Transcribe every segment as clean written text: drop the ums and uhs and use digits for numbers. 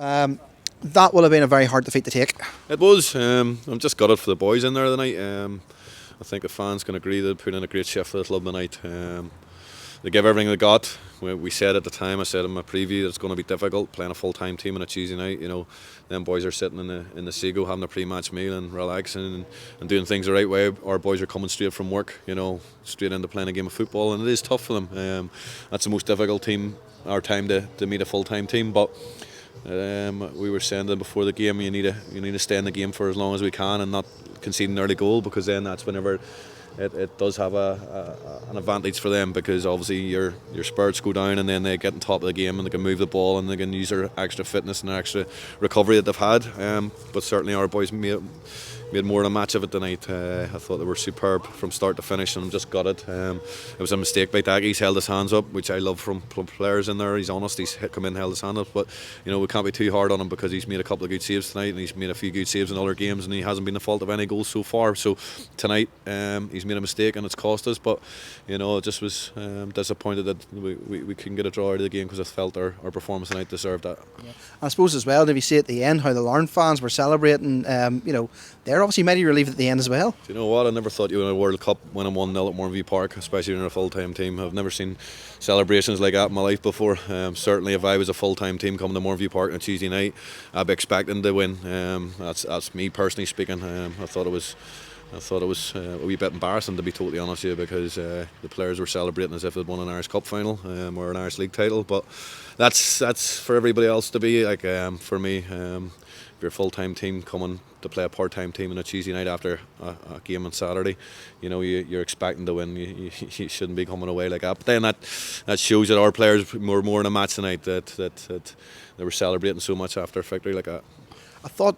That will have been a very hard defeat to take. It was. I'm just gutted for the boys in there tonight. I think the fans can agree they put in a great shift for the club tonight. They give everything they got. We said at the time, I said in my preview, that it's going to be difficult playing a full-time team on a Tuesday night. Them boys are sitting in the Seago having a pre-match meal and relaxing and doing things the right way. Our boys are coming straight from work, straight into playing a game of football, and it is tough for them. That's the most difficult team, our time to meet a full-time team, but. We were saying that before the game, you need to stay in the game for as long as we can and not concede an early goal, because then that's whenever it does have an advantage for them, because obviously your spirits go down and then they get on top of the game and they can move the ball and they can use their extra fitness and their extra recovery that they've had. But certainly our boys made more than a match of it tonight. I thought they were superb from start to finish, and I'm just gutted. It was a mistake by Dag. He's held his hands up, which I love from players in there. He's honest. He's come in and held his hand up, but we can't be too hard on him, because he's made a couple of good saves tonight and he's made a few good saves in other games, and he hasn't been the fault of any goals so far. So tonight he's made a mistake and it's cost us, but it just was disappointed that we couldn't get a draw out of the game, because I felt our performance tonight deserved that. Yeah. I suppose as well, did you see at the end how the Larne fans were celebrating? They're obviously mighty relieved at the end as well. Do you know what? I never thought you in a World Cup winning 1-0 at Mornview Park, especially in a full-time team. I've never seen celebrations like that in my life before. Certainly, if I was a full-time team coming to Mornview Park on a Tuesday night, I'd be expecting to win. That's me personally speaking. I thought it was a wee bit embarrassing, to be totally honest with you, because the players were celebrating as if they'd won an Irish Cup final or an Irish League title. But that's for everybody else to be. Like for me, if you're a full-time team coming to play a part-time team on a Tuesday night after a game on Saturday, you're expecting to win. You shouldn't be coming away like that. But then that shows that our players were more in a match tonight, that they were celebrating so much after a victory like that. I thought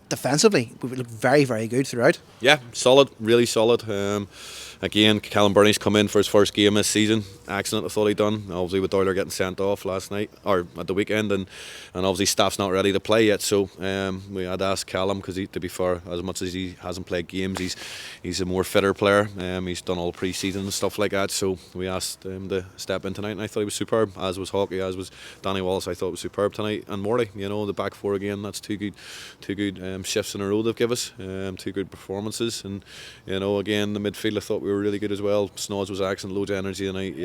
defensively we looked very, very good throughout. Yeah, solid, really solid. Again, Callum Burney's come in for his first game this season. Excellent, I thought he'd done. Obviously with Doyler getting sent off last night, or at the weekend, and obviously staff's not ready to play yet, so we had asked Callum, because to be fair, as much as he hasn't played games, he's a more fitter player. He's done all pre-season and stuff like that, so we asked him to step in tonight, and I thought he was superb, as was Hawkey, as was Danny Wallace. I thought was superb tonight, and Morley, the back four again, that's two good shifts in a row they've given us, two good performances, and again the midfield I thought we were really good as well. Snods was excellent, loads of energy tonight.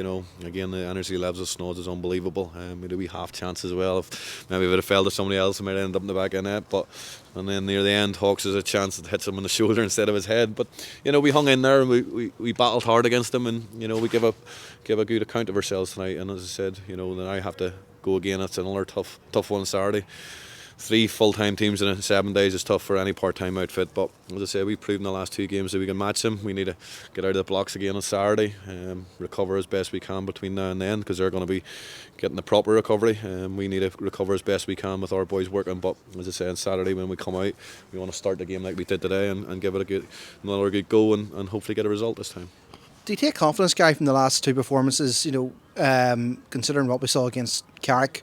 Again, the energy levels of Snods is unbelievable. We had a wee half chance as well. If maybe it would have fell to somebody else, it might end up in the back of the net. And then near the end, Hawks has a chance that hits him on the shoulder instead of his head. But we hung in there and we battled hard against them, and we give a good account of ourselves tonight. And as I said, then I have to go again. It's another tough one on Saturday. 3 full-time teams in 7 days is tough for any part-time outfit, but as I say, we've proven the last 2 games that we can match them. We need to get out of the blocks again on Saturday, recover as best we can between now and then, because they're going to be getting the proper recovery. We need to recover as best we can with our boys working, but as I say, on Saturday when we come out, we want to start the game like we did today and give it another good go and hopefully get a result this time. Do you take confidence, Guy, from the last 2 performances, considering what we saw against Carrick?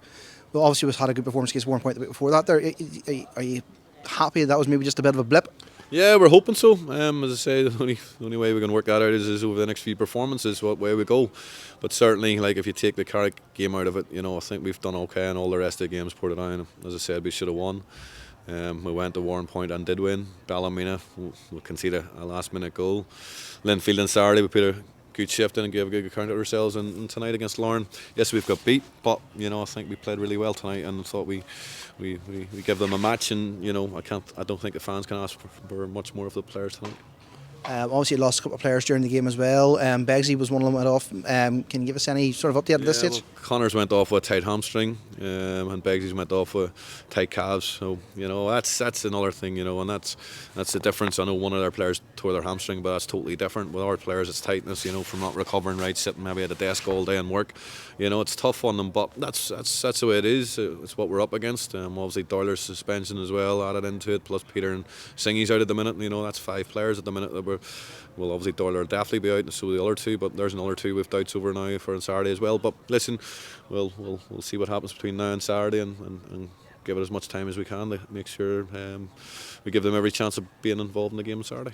Well, obviously we've had a good performance against Warren Point the week before that. Are you happy that was maybe just a bit of a blip? Yeah, we're hoping so. As I say, the only way we can work that out is over the next few performances, what way we go. But certainly, like if you take the Carrick game out of it, I think we've done okay in all the rest of the games. Portadown, as I said, we should have won. We went to Warren Point and did win. Ballymena, we conceded a last-minute goal. Linfield and Saturday, we put a good shift in and gave a good account of ourselves, and tonight against Larne, yes, we've got beat, but I think we played really well tonight, and thought we give them a match, and I don't think the fans can ask for much more of the players tonight. Obviously you lost a couple of players during the game as well. Begsy was one of them went off. Can you give us any sort of update at this stage? Well, Connors went off with a tight hamstring, and Begsy's went off with tight calves. So that's another thing, and that's the difference. I know one of their players tore their hamstring, but that's totally different. With our players, it's tightness, from not recovering right, sitting maybe at a desk all day and work. It's tough on them, but that's the way it is. It's what we're up against. Obviously Doyler's suspension as well added into it, plus Peter and Singy's out at the minute. That's 5 players at the minute that well, obviously Doyler will definitely be out, and so the other 2. But there's another 2 with doubts over now for Saturday as well. But listen, we'll see what happens between now and Saturday, and give it as much time as we can to make sure we give them every chance of being involved in the game on Saturday.